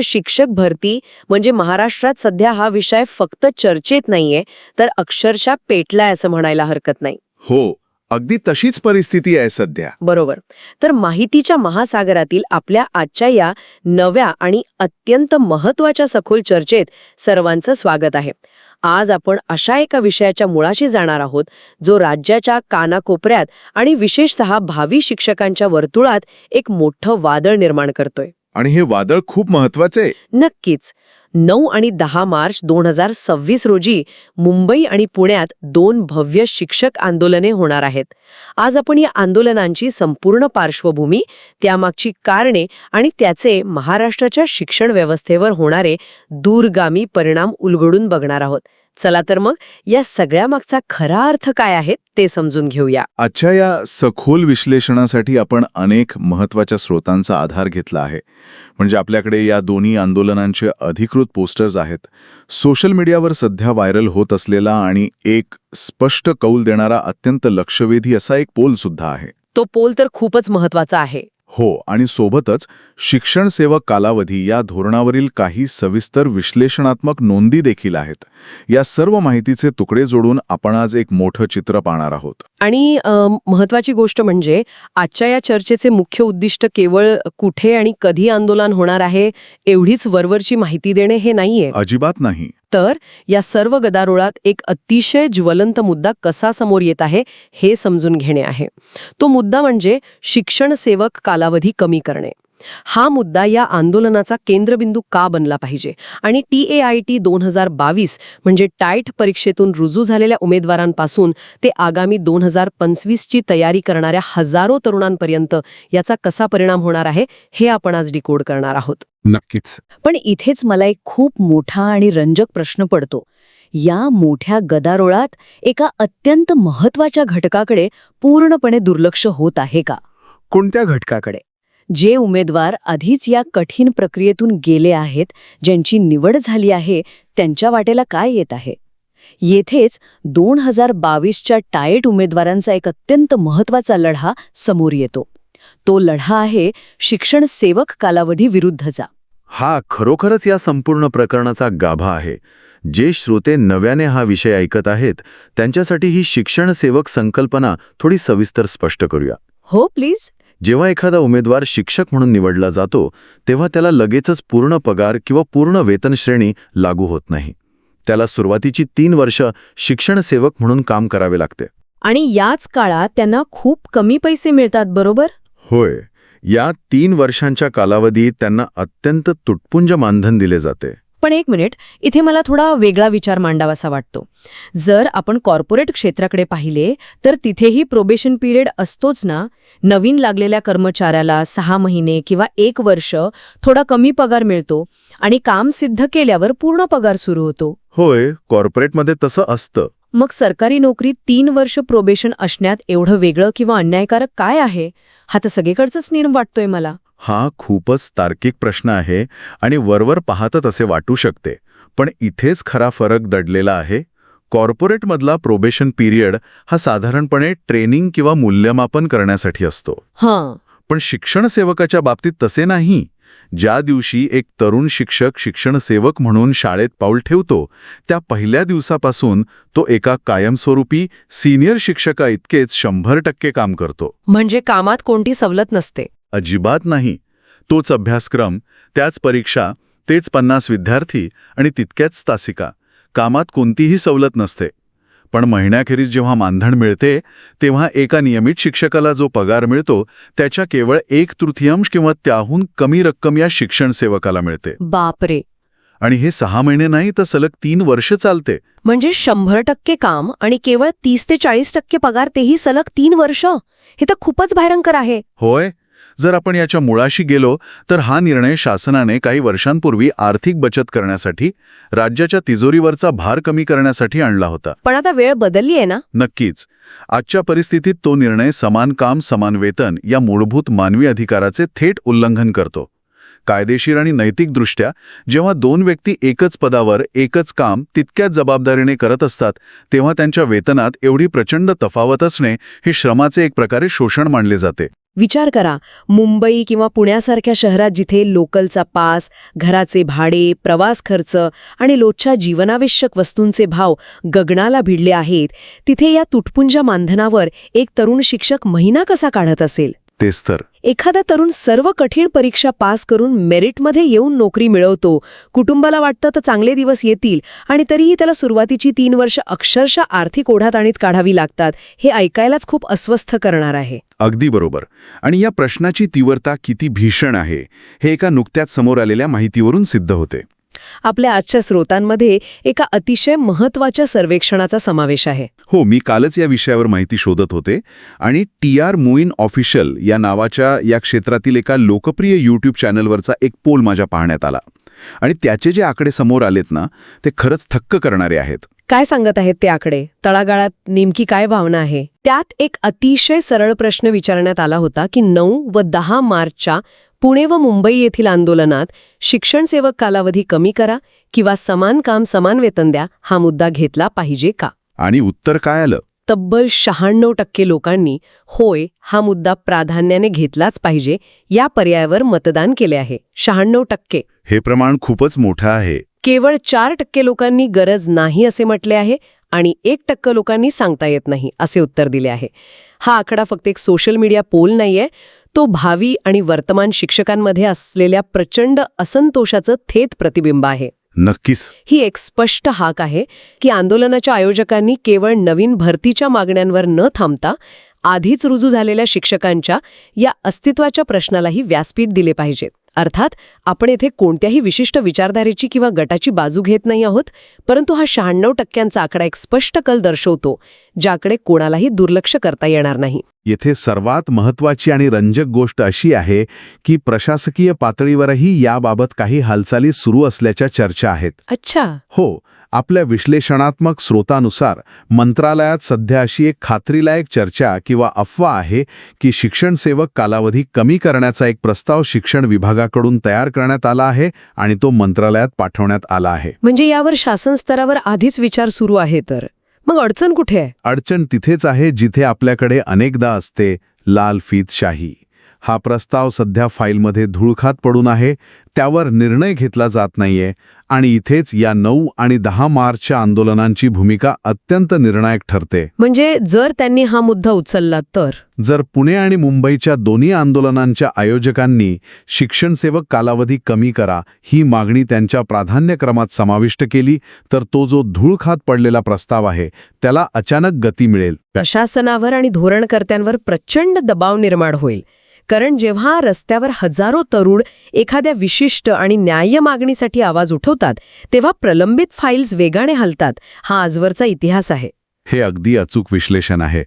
शिक्षक भरती म्हणजे महाराष्ट्रात सध्या हा विषय फक्त चर्चेत नाहीये, तर अक्षरशः पेटलाय असं म्हणायला हरकत नाही. हो, अगदी तशीच परिस्थिती आहे सध्या. बरोबर. तर माहितीच्या महासागरातील आपल्या आजच्या या नव्या आणि अत्यंत महत्वाच्या सखोल चर्चेत सर्वांचं स्वागत आहे. आज आपण अशा एका विषयाच्या मुळाशी जाणार आहोत, जो राज्याच्या कानाकोपऱ्यात आणि विशेषतः भावी शिक्षकांच्या वर्तुळात एक मोठं वादळ निर्माण करतोय. आणि हे वादळ खूप महत्वाचे आहे. नक्कीच. 9 आणि 10 मार्च 2026 रोजी मुंबई आणि पुण्यात 2 भव्य शिक्षक आंदोलने होणार आहेत. आज आपण या आंदोलनांची संपूर्ण पार्श्वभूमी, त्यामागची कारणे आणि त्याचे महाराष्ट्राच्या शिक्षण व्यवस्थेवर होणारे दूरगामी परिणाम उलगडून बघणार आहोत. चला तर मग या सगळ्या मागचा खरा अर्थ काय आहे ते समजून घेऊया. आजच्या या सखोल विश्लेषणासाठी आपण अनेक महत्वाच्या स्रोतांचा आधार घेतला आहे. म्हणजे आपल्याकडे या दोन्ही आंदोलनांचे अधिकृत पोस्टर्स आहेत. सोशल मीडियावर सध्या व्हायरल होत असलेला आणि एक स्पष्ट कौल देणारा अत्यंत लक्षवेधी असा एक पोल सुद्धा आहे. तो पोल तर खूपच महत्वाचा आहे. हो, आणि सोबतच शिक्षण सेवक कालावधी या धोरणावरील काही सविस्तर विश्लेषणात्मक नोंदी देखील आहेत. या सर्व माहितीचे तुकडे जोडून आपण आज एक मोठं चित्र पाहणार आहोत. आणि महत्वाची गोष्ट म्हणजे आजच्या या चर्चेचे मुख्य उद्दिष्ट केवळ कुठे आणि कधी आंदोलन होणार आहे एवढीच वरवरची माहिती देणे हे नाहीये. अजिबात नाही. तर या सर्व गदारोळात एक अतिशय ज्वलंत मुद्दा कसा समोर येत आहे हे समजून घेणे आहे. तो मुद्दा म्हणजे शिक्षण सेवक कालावधी कमी करणे. हा मुद्दा या आंदोलनाचा केंद्रबिंदू का बनला पाहिजे आणि TAIT 2022 म्हणजे टाईट परीक्षेतून रुजू झालेल्या उमेदवारांपासून ते आगामी 2025 ची तयारी करणाऱ्या हजारो तरुणांपर्यंत याचा कसा परिणाम होणार आहे हे आपण आज डिकोड करणार आहोत. नक्कीच. पण इथेच मला एक खूप मोठा आणि रंजक प्रश्न पडतो. या मोठ्या गदारोळात एका अत्यंत महत्वाच्या घटकाकडे पूर्णपणे दुर्लक्ष होत आहे का? कोणत्या घटकाकडे? जे उमेदवार आधीच या कठीण प्रक्रियेतून गेले आहेत, ज्यांची निवड झाली आहे, त्यांच्या वाटेला काय येत आहे? येथेच 2022च्या टाईट उमेदवारांचा एक अत्यंत महत्वाचा लढा समोर येतो. तो लढा आहे शिक्षण सेवक कालावधी विरुद्धचा. हा खरोखरच या संपूर्ण प्रकरणाचा गाभा आहे. जे श्रोते नव्याने हा विषय ऐकत आहेत त्यांच्यासाठी ही शिक्षण सेवक संकल्पना थोडी सविस्तर स्पष्ट करूया. हो, प्लीज. जेव्हा एखादा उमेदवार शिक्षक म्हणून निवडला जातो तेव्हा त्याला लगेचच पूर्ण पगार किंवा पूर्ण वेतन श्रेणी लागू होत नाही. त्याला सुरुवातीची 3 वर्ष शिक्षण सेवक म्हणून काम करावे लागते. आणि याच काळात त्यांना खूप कमी पैसे मिळतात, बरोबर? होय, या 3 वर्षांच्या कालावधीत त्यांना अत्यंत तुटपुंज मानधन दिले जाते. पण एक मिनिट, इथे मला थोडा वेगळा विचार मांडावासा वाटतो. जर आपण कॉर्पोरेट क्षेत्राकडे पाहिले तर तिथेही प्रोबेशन पिरियड असतोच ना. नवीन लागलेल्या कर्मचाऱ्याला 6 महिने किंवा 1 वर्ष थोडा कमी पगार मिळतो आणि काम सिद्ध केल्यावर पूर्ण पगार सुरू होतो. होय, कॉर्पोरेटमध्ये तसं असतं. मग सरकारी नोकरीत 3 वर्ष प्रोबेशन असण्यात एवढं वेगळं किंवा अन्यायकारक काय आहे? हा तर सगळीकडचाच नियम वाटतोय मला. हा खूपच तार्किक प्रश्न आहे आणि वरवर पाहतात असे वाटू शकते. पण इथेच खरा फरक दडलेला आहे. कॉर्पोरेटमधला प्रोबेशन पिरियड हा साधारणपणे ट्रेनिंग किंवा मूल्यमापन करण्यासाठी असतो. पण शिक्षण सेवकाच्या बाबतीत तसे नाही. ज्या दिवशी एक तरुण शिक्षक शिक्षण सेवक म्हणून शाळेत पाऊल ठेवतो त्या पहिल्या दिवसापासून तो एका कायमस्वरूपी सिनियर शिक्षका इतकेच 100% काम करतो. म्हणजे कामात कोणती सवलत नसते? अजिबात नाही. तोच अभ्यासक्रम, त्याच परीक्षा, तेच 50 विद्यार्थी आणि तितक्याच तासिका. कामात कोणतीही सवलत नसते. पण महिन्याखेरीज जेव्हा मानधन मिळते तेव्हा एका नियमित शिक्षकाला जो पगार मिळतो त्याच्या केवळ 1/3 किंवा त्याहून कमी रक्कम या शिक्षण सेवकाला मिळते. बापरे. आणि हे 6 महिने नाही तर सलग 3 वर्ष चालते. म्हणजे 100% काम आणि केवळ 30 ते 40% पगार, तेही सलग 3 वर्ष. हे तर खूपच भयंकर आहे. होय. जर आपण याच्या मुळाशी गेलो तर हा निर्णय शासनाने काही वर्षांपूर्वी आर्थिक बचत करण्यासाठी, राज्याच्या तिजोरीवरचा भार कमी करण्यासाठी आणला होता. पण आता वेळ बदलली आहे ना? नक्कीच. आजच्या परिस्थितीत तो निर्णय समान काम समान वेतन या मूलभूत मानवी अधिकाराचे थेट उल्लंघन करतो. कायदेशीर आणि नैतिकदृष्ट्या जेव्हा दोन व्यक्ती एकच पदावर एकच काम तितक्याच जबाबदारीने करत असतात तेव्हा त्यांच्या वेतनात एवढी प्रचंड तफावत असणे हे श्रमाचे एक प्रकारे शोषण मानले जाते. विचार करा, मुंबई किंवा पुण्यासारख्या शहरात जिथे लोकलचा पास, घराचे भाडे, प्रवास खर्च आणि रोजच्या जीवनावश्यक वस्तूंचे भाव गगनाला भिडले आहेत, तिथे या तुटपुंज्या मानधनावर एक तरुण शिक्षक महिना कसा काढत असेल? तेच तर. एखादा तरुण सर्व कठीण परीक्षा पास करून मेरिटमध्ये येऊन नोकरी मिळवतो, कुटुंबाला वाटतं तर चांगले दिवस येतील आणि तरीही त्याला सुरुवातीची 3 वर्ष अक्षरशः आर्थिक ओढाताणीत काढावी लागतात. हे ऐकायलाच खूप अस्वस्थ करणार आहे. अगदी बरोबर. आणि या प्रश्नाची तीव्रता किती भीषण आहे हे एका नुकत्याच समोर आलेल्या माहितीवरून सिद्ध होते. आपल्या आजच्या स्रोतांमध्ये एका अतिशय महत्त्वाच्या सर्वेक्षणाचा समावेश आहे. हो, मी कालच या विषयावर माहिती शोधत होते आणि TR मुइन ऑफिशियल या नावाच्या या क्षेत्रातील एका लोकप्रिय यूट्यूब चॅनलवरचा एक पोल माझ्या पाहण्यात आला आणि त्याचे जे आकडे समोर आलेत ना, ते खरंच थक्क करणारे आहेत. काय सांगत आहेत ते आकडे? तळागाळात नेमकी काय भावना आहे? त्यात एक अतिशय सरळ प्रश्न विचारण्यात आला होता की 9 व 10 मार्चच्या पुणे व मुंबई येथील आंदोलनात शिक्षण सेवक कालावधी कमी करा किंवा समान काम समान वेतन द्या हा मुद्दा घेतला पाहिजे का? आणि उत्तर काय आलं? तब्बल 96% लोकांनी होय हा मुद्दा प्राधान्याने घेतलाच पाहिजे या पर्यायावर मतदान केले आहे. 96%. हे प्रमाण खूपच मोठं आहे. केवळ 4% लोकांनी गरज नाही असे म्हटले आहे आणि 1% लोकांनी सांगता येत नाही असे उत्तर दिले आहे. हा आकडा फक्त एक सोशल मीडिया पोल नाहीये, तो भावी आणि वर्तमान शिक्षकांमध्ये असलेल्या प्रचंड असंतोषाचं थेट प्रतिबिंब आहे. नक्कीच. ही एक स्पष्ट हाक आहे की आंदोलनाच्या आयोजकांनी केवळ नवीन भरतीच्या मागण्यांवर न थांबता आधीच रुजू झालेल्या शिक्षकांच्या या अस्तित्वाच्या प्रश्नालाही व्यासपीठ दिले पाहिजे. अर्थात आपण येथे कोणत्याही विशिष्ट विचारधारेची किंवा गटाची बाजू घेत नाही आहोत, परंतु हा 96% आकडा एक स्पष्ट कल दर्शवतो ज्याकडे कोणालाही दुर्लक्ष करता येणार नाही. येथे सर्वात महत्त्वाची आणि रंजक गोष्ट अशी आहे की प्रशासकीय पातळीवरही याबाबत काही हालचाली सुरू असल्याच्या चर्चा आहेत. अच्छा. हो, आपल्या विश्लेषणात्मक स्रोतानुसार मंत्रालयात सध्या अशी एक खात्रीलायक चर्चा किंवा अफवा आहे की शिक्षण सेवक कालावधी कमी करण्याचा एक प्रस्ताव शिक्षण विभागाकडून तयार करण्यात आला आहे आणि तो मंत्रालयात पाठवण्यात आला आहे. म्हणजे यावर शासन स्तरावर आधीच विचार सुरू आहे. तर मग अडचण कुठे आहे? अडचण तिथेच आहे जिथे आपल्याकडे अनेकदा असते लाल फीत शाही. हा प्रस्ताव सध्या फाईलमध्ये धूळखात पडून आहे, त्यावर निर्णय घेतला जात नाहीये आणि इथेच या 9 आणि 10 मार्चच्या आंदोलनांची भूमिका अत्यंत निर्णायक ठरते. म्हणजे जर त्यांनी हा मुद्दा उचलला तर? जर पुणे आणि मुंबईच्या दोन्ही आंदोलनांच्या आयोजकांनी शिक्षण सेवक कालावधी कमी करा ही मागणी त्यांच्या प्राधान्यक्रमात समाविष्ट केली तर तो जो धूळखात पडलेला प्रस्ताव आहे त्याला अचानक गती मिळेल. प्रशासनावर आणि धोरणकर्त्यांवर प्रचंड दबाव निर्माण होईल. कारण जेव्हा रस्त्यावर हजारो तरुण एखाद्या विशिष्ट आणि न्याय्य मागणीसाठी आवाज उठवतात तेव्हा प्रलंबित फाईल्स वेगाने हलतात. हा आजवरचा इतिहास आहे. हे अगदी अचूक विश्लेषण आहे,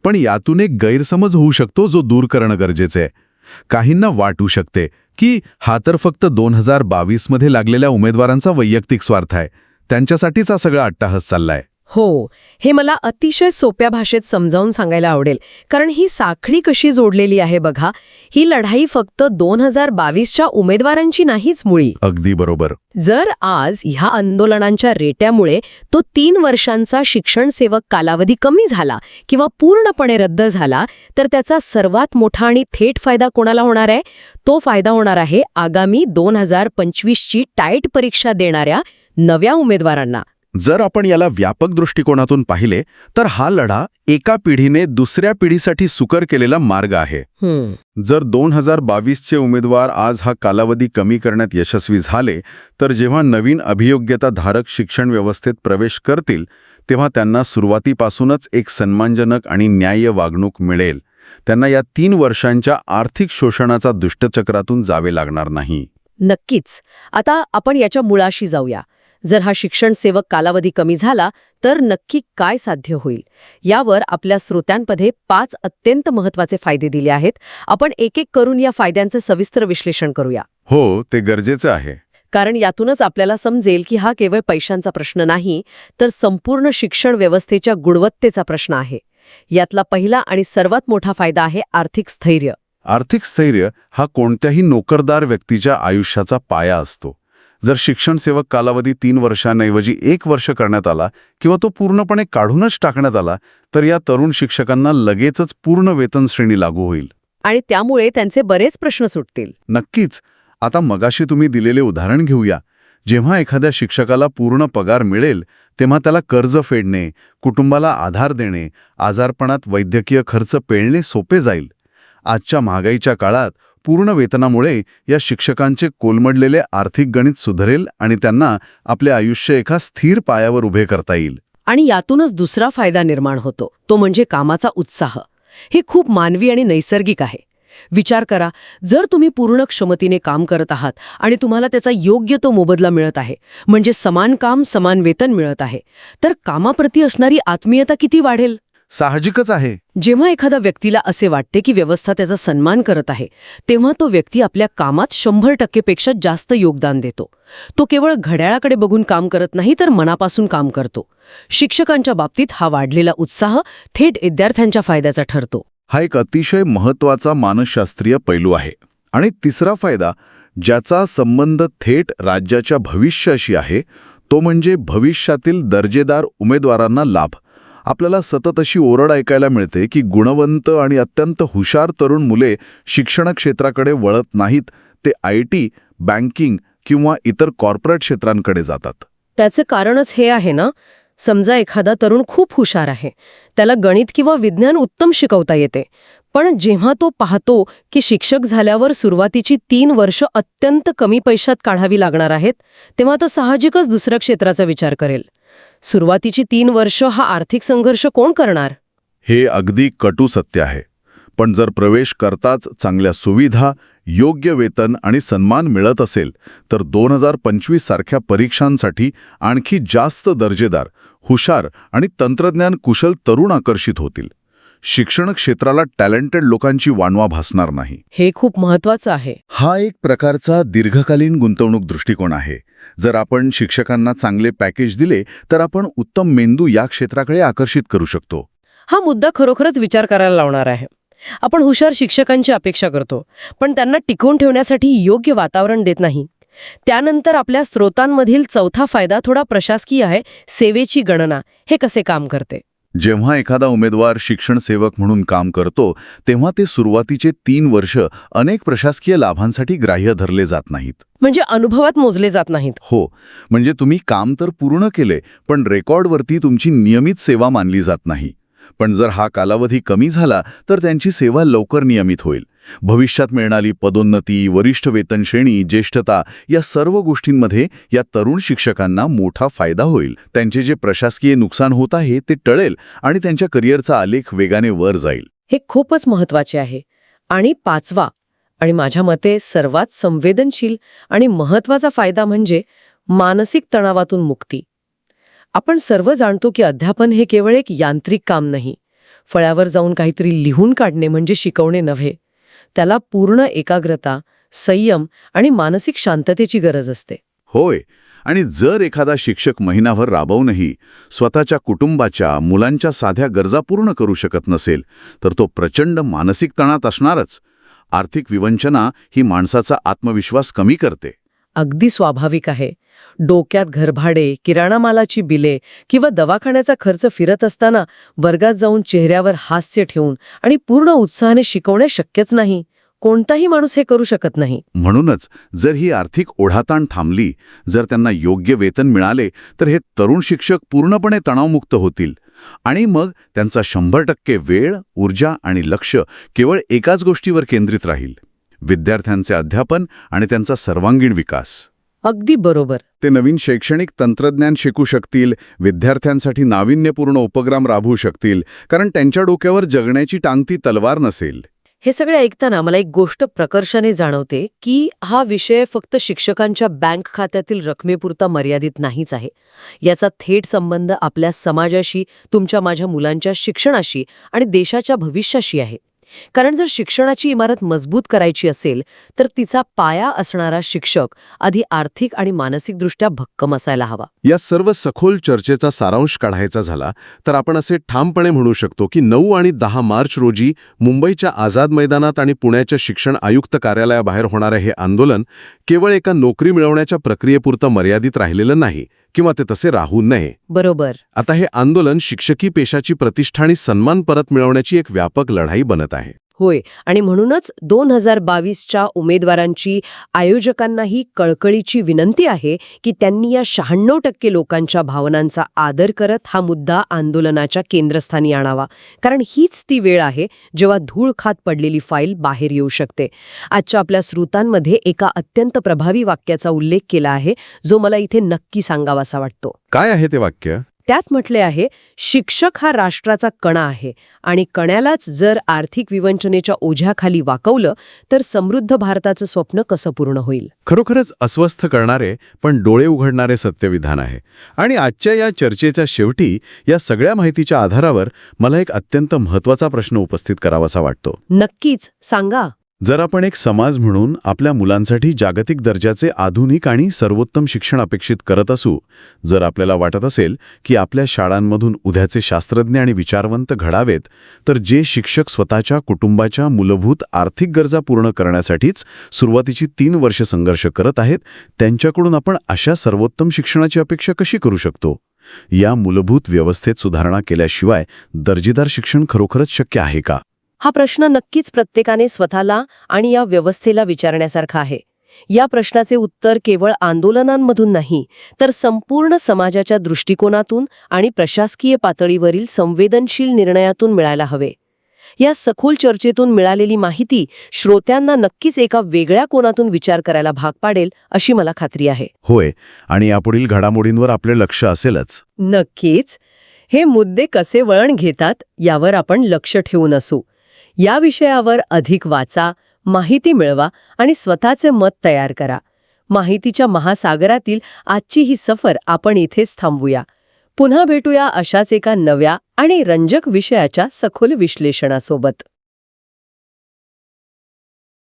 पण यातून एक गैरसमज होऊ शकतो जो दूर करणं गरजेचं आहे. काहींना वाटू शकते की हा तर फक्त 2022 मध्ये लागलेल्या उमेदवारांचा वैयक्तिक स्वार्थ आहे, त्यांच्यासाठीच हा सगळा अट्टाहास चाललाय. हो, हे मला अतिशय सोप्या भाषेत समजावून सांगायला आवडेल, कारण ही साखळी कशी जोडलेली आहे बघा. ही लढाई फक्त 2022च्या उमेदवारांची नाहीच मुळी. अगदी बरोबर. जर आज ह्या आंदोलनांच्या रेट्यामुळे तो 3 वर्षांचा शिक्षण सेवक कालावधी कमी झाला किंवा पूर्णपणे रद्द झाला तर त्याचा सर्वात मोठा आणि थेट फायदा कोणाला होणार आहे? तो फायदा होणार आहे आगामी 2025ची टाईट परीक्षा देणाऱ्या नव्या उमेदवारांना. जर आपण याला व्यापक दृष्टिकोनातून पाहिले तर हा लढा एका पिढीने दुसऱ्या पिढीसाठी सुकर केलेला मार्ग आहे. जर 2022चे उमेदवार आज हा कालावधी कमी करण्यात यशस्वी झाले तर जेव्हा नवीन अभियोग्यताधारक शिक्षण व्यवस्थेत प्रवेश करतील तेव्हा त्यांना सुरुवातीपासूनच एक सन्मानजनक आणि न्याय्य वागणूक मिळेल. त्यांना या 3 वर्षांच्या आर्थिक शोषणाचा दुष्टचक्रातून जावे लागणार नाही. नक्कीच. आता आपण याच्या मुळाशी जाऊया. जर हा शिक्षण सेवक कालावधी कमी झाला तर नक्की काय साध्य होईल? यावर आपल्या श्रोत्यांमध्ये 5 अत्यंत महत्त्वाचे फायदे दिले आहेत. आपण एक एक करून या फायद्यांचं सविस्तर विश्लेषण करूया. हो, ते गरजेचं आहे. कारण यातूनच आपल्याला समजेल की हा केवळ पैशांचा प्रश्न नाही तर संपूर्ण शिक्षण व्यवस्थेच्या गुणवत्तेचा प्रश्न आहे. यातला पहिला आणि सर्वात मोठा फायदा आहे आर्थिक स्थैर्य. आर्थिक स्थैर्य हा कोणत्याही नोकरदार व्यक्तीच्या आयुष्याचा पाया असतो. जर शिक्षण सेवक कालावधी 3 वर्षांऐवजी 1 वर्ष करण्यात आला किंवा तो पूर्णपणे काढूनच टाकण्यात आला तर या तरुण शिक्षकांना लगेचच पूर्ण वेतन श्रेणी लागू होईल. आणि त्यामुळे त्यांचे बरेच प्रश्न सुटतील. नक्कीच. आता मगाशी तुम्ही दिलेले उदाहरण घेऊया. जेव्हा एखाद्या शिक्षकाला पूर्ण पगार मिळेल तेव्हा त्याला कर्ज फेडणे, कुटुंबाला आधार देणे, आजारपणात वैद्यकीय खर्च पेलणे सोपे जाईल. आजच्या महागाईच्या काळात पूर्ण वेतनामुळे या शिक्षकांचे कोलमडलेले आर्थिक गणित सुधारेल आणि त्यांना आपले आयुष्य एका स्थिर पायावर उभे करता येईल. आणि यातूनच दुसरा फायदा निर्माण होतो, तो म्हणजे कामाचा उत्साह. हे खूप मानवी आणि नैसर्गिक आहे. विचार करा, जर तुम्ही पूर्ण क्षमतेने काम करत आहात आणि तुम्हाला त्याचा योग्य तो मोबदला मिळत आहे, म्हणजे समान काम समान वेतन मिळत आहे, तर कामाप्रती असणारी आत्मीयता किती वाढेल. साहजिकच आहे. जेव्हा एखाद्या व्यक्तीला असे वाटते की व्यवस्था त्याचा सन्मान करत आहे, तेव्हा तो व्यक्ती आपल्या कामात 100% पेक्षा जास्त योगदान देतो. तो केवळ घड्याळाकडे बघून काम करत नाही तर मनापासून काम करतो. शिक्षकांच्या बाबतीत हा वाढलेला उत्साह थेट विद्यार्थ्यांच्या फायद्याचा ठरतो. हा एक अतिशय महत्त्वाचा मानसशास्त्रीय पैलू आहे. आणि तिसरा फायदा, ज्याचा संबंध थेट राज्याच्या भविष्याशी आहे, तो म्हणजे भविष्यातील दर्जेदार उमेदवारांना लाभ. आपल्याला सतत अशी ओरड ऐकायला मिळते की गुणवंत आणि अत्यंत हुशार तरुण मुले शिक्षण क्षेत्राकडे वळत नाहीत, ते IT, बँकिंग किंवा इतर कॉर्पोरेट क्षेत्रांकडे जातात. त्याचे कारणच हे आहे ना, समजा एखादा तरुण खूप हुशार आहे, त्याला गणित किंवा विज्ञान उत्तम शिकवता येते, पण जेव्हा तो पाहतो की शिक्षक झाल्यावर सुरुवातीची 3 वर्ष अत्यंत कमी पैशात काढावी लागणार आहेत, तेव्हा तो साहजिकच दुसऱ्या क्षेत्राचा विचार करेल. सुरुवातीची 3 वर्ष हा आर्थिक संघर्ष कोण करणार? हे अगदी कटू सत्य आहे. पण जर प्रवेश करताच चांगल्या सुविधा, योग्य वेतन आणि सन्मान मिळत असेल तर 2025 सारख्या परीक्षांसाठी आणखी जास्त दर्जेदार, हुशार आणि तंत्रज्ञान कुशल तरुण आकर्षित होतील. शिक्षण क्षेत्राला टॅलेंटेड लोकांची वानवा भासणार नाही. हे खूप महत्वाचं आहे. हा एक प्रकारचा दीर्घकालीन गुंतवणूक दृष्टिकोन आहे. जर आपण शिक्षकांना चांगले पॅकेज दिले तर आपण उत्तम मेंदू या क्षेत्राकडे आकर्षित करू शकतो. हा मुद्दा खरोखरच विचार करायला लावणार आहे. आपण हुशार शिक्षकांची अपेक्षा करतो, पण त्यांना टिकवून ठेवण्यासाठी योग्य वातावरण देत नाही. त्यानंतर आपल्या स्रोतांमधील चौथा फायदा थोडा प्रशासकीय आहे, सेवेची गणना. हे कसे काम करते? जेव्हा एखादा उमेदवार शिक्षण सेवक म्हणून काम करतो तेव्हा ते सुरुवातीचे 3 वर्ष अनेक प्रशासकीय लाभांसाठी ग्राह्य धरले जात नाहीत. म्हणजे अनुभवात मोजले जात नाहीत. हो, म्हणजे तुम्ही काम तर पूर्ण केले पण रेकॉर्डवरती तुमची नियमित सेवा मानली जात नाही. पण जर हा कालावधी कमी झाला तर त्यांची सेवा लवकर नियमित होईल. भविष्यात मिळणारी पदोन्नती, वरिष्ठ वेतन श्रेणी, ज्येष्ठता या सर्व गोष्टींमध्ये या तरुण शिक्षकांना मोठा फायदा होईल. त्यांचे जे प्रशासकीय नुकसान होत आहे ते टळेल आणि त्यांच्या करिअरचा आलेख वेगाने वर जाईल. हे खूपच महत्वाचे आहे. आणि 5वा आणि माझ्या मते सर्वात संवेदनशील आणि महत्वाचा फायदा म्हणजे मानसिक तणावातून मुक्ती. आपण सर्व जाणतो की अध्यापन हे केवळ एक यांत्रिक काम नाही. फळ्यावर जाऊन काहीतरी लिहून काढणे म्हणजे शिकवणे नव्हे. त्याला पूर्ण एकाग्रता, संयम आणि मानसिक शांततेची गरज असते. होय, आणि जर एखादा शिक्षक महिनाभर राबवूनही स्वतःच्या कुटुंबाच्या, मुलांच्या साध्या गरजा पूर्ण करू शकत नसेल तर तो प्रचंड मानसिक तणावात असणारच. आर्थिक विवंचना ही माणसाचा आत्मविश्वास कमी करते. अगदी स्वाभाविक आहे. डोक्यात घरभाडे, किराणा मालाची बिले किंवा दवाखान्याचा खर्च फिरत असताना वर्गात जाऊन चेहऱ्यावर हास्य ठेवून आणि पूर्ण उत्साहाने शिकवणे शक्यच नाही. कोणताही माणूस हे करू शकत नाही. म्हणूनच जर ही आर्थिक ओढाताण थांबली, जर त्यांना योग्य वेतन मिळाले तर हे तरुण शिक्षक पूर्णपणे तणावमुक्त होतील आणि मग त्यांचा 100% वेळ, ऊर्जा आणि लक्ष केवळ एकाच गोष्टीवर केंद्रित राहील, विद्यार्थ्यांचे अध्यापन आणि त्यांचा सर्वांगीण विकास. अगदी बरोबर. ते नवीन शैक्षणिक तंत्रज्ञान शिकू शकतील, विद्यार्थ्यांसाठी नाविन्यपूर्ण उपक्रम राबवू शकतील, कारण त्यांच्या डोक्यावर जगण्याची टांगती तलवार नसेल. हे सगळे ऐकताना मला एक गोष्ट प्रकर्षाने जाणवते की हा विषय फक्त शिक्षकांच्या बँक खात्यातील रकमेपुरता मर्यादित नाहीच आहे. याचा थेट संबंध आपल्या समाजाशी, तुमच्या माझ्या मुलांच्या शिक्षणाशी आणि देशाच्या भविष्याशी आहे. कारण जर शिक्षणाची इमारत मजबूत करायची असेल तर तिचा पाया असणारा शिक्षक आधी आर्थिक आणि मानसिकदृष्ट्या भक्कम असायला हवा. या सर्व सखोल चर्चेचा सारांश काढायचा झाला तर आपण असे ठामपणे म्हणू शकतो की 9 आणि 10 मार्च रोजी मुंबईच्या आझाद मैदानात आणि पुण्याच्या शिक्षण आयुक्त कार्यालयाबाहेर होणारे हे आंदोलन केवळ एका नोकरी मिळवण्याच्या प्रक्रियेपुरतं मर्यादित राहिलेलं नाही किंवा ते तसे राहू नये. बरोबर. आता हे आंदोलन शिक्षकी पेशाची प्रतिष्ठा आणि सन्मान परत मिळवण्याची एक व्यापक लढाई बनत आहे. होय, आणि म्हणूनच 2022च्या उमेदवारांची आयोजकांनाही कळकळीची विनंती आहे की त्यांनी या 96% लोकांच्या भावनांचा आदर करत हा मुद्दा आंदोलनाच्या केंद्रस्थानी आणावा. कारण हीच ती वेळ आहे जेव्हा धूळ खात पडलेली फाईल बाहेर येऊ शकते. आजच्या आपल्या श्रोतांमध्ये एका अत्यंत प्रभावी वाक्याचा उल्लेख केला आहे जो मला इथे नक्की सांगावासा वाटतो. काय आहे ते वाक्य? त्यात म्हटले आहे, शिक्षक हा राष्ट्राचा कणा आहे आणि कण्यालाच जर आर्थिक विवंचनेच्या ओझ्याखाली वाकवलं तर समृद्ध भारताचं स्वप्न कसं पूर्ण होईल. खरोखरच अस्वस्थ करणारे पण डोळे उघडणारे सत्यविधान आहे. आणि आजच्या या चर्चेच्या शेवटी या सगळ्या माहितीच्या आधारावर मला एक अत्यंत महत्त्वाचा प्रश्न उपस्थित करावासा वाटतो. नक्कीच, सांगा. जर आपण एक समाज म्हणून आपल्या मुलांसाठी जागतिक दर्जाचे आधुनिक आणि सर्वोत्तम शिक्षण अपेक्षित करत असू, जर आपल्याला वाटत असेल की आपल्या शाळांमधून उद्याचे शास्त्रज्ञ आणि विचारवंत घडावेत, तर जे शिक्षक स्वतःच्या कुटुंबाच्या मूलभूत आर्थिक गरजा पूर्ण करण्यासाठीच सुरुवातीची 3 वर्ष संघर्ष करत आहेत, त्यांच्याकडून आपण अशा सर्वोत्तम शिक्षणाची अपेक्षा कशी करू शकतो? या मूलभूत व्यवस्थेत सुधारणा केल्याशिवाय दर्जेदार शिक्षण खरोखरच शक्य आहे का? हा प्रश्न नक्कीच प्रत्येकाने स्वतःला आणि या व्यवस्थेला विचारण्यासारखा आहे. या प्रश्नाचे उत्तर केवळ आंदोलनांमधून नाही तर संपूर्ण समाजाच्या दृष्टिकोनातून आणि प्रशासकीय पातळीवरील संवेदनशील निर्णयातून मिळायला हवे. या सखोल चर्चेतून मिळालेली माहिती श्रोत्यांना नक्कीच एका वेगळ्या कोनातून विचार करायला भाग पाडेल अशी मला खात्री आहे. होय, आणि यापुढील घडामोडींवर आपले लक्ष असेलच. नक्कीच. हे मुद्दे कसे वळण घेतात यावर आपण लक्ष ठेवून असू. या विषयावर अधिक वाचा, माहिती मिळवा आणि स्वतःचे मत तयार करा. माहितीच्या महासागरातील आजची ही सफर आपण इथेच थांबवूया. पुन्हा भेटूया अशाच एका नव्या आणि रंजक विषयाच्या सखोल विश्लेषणासोबत.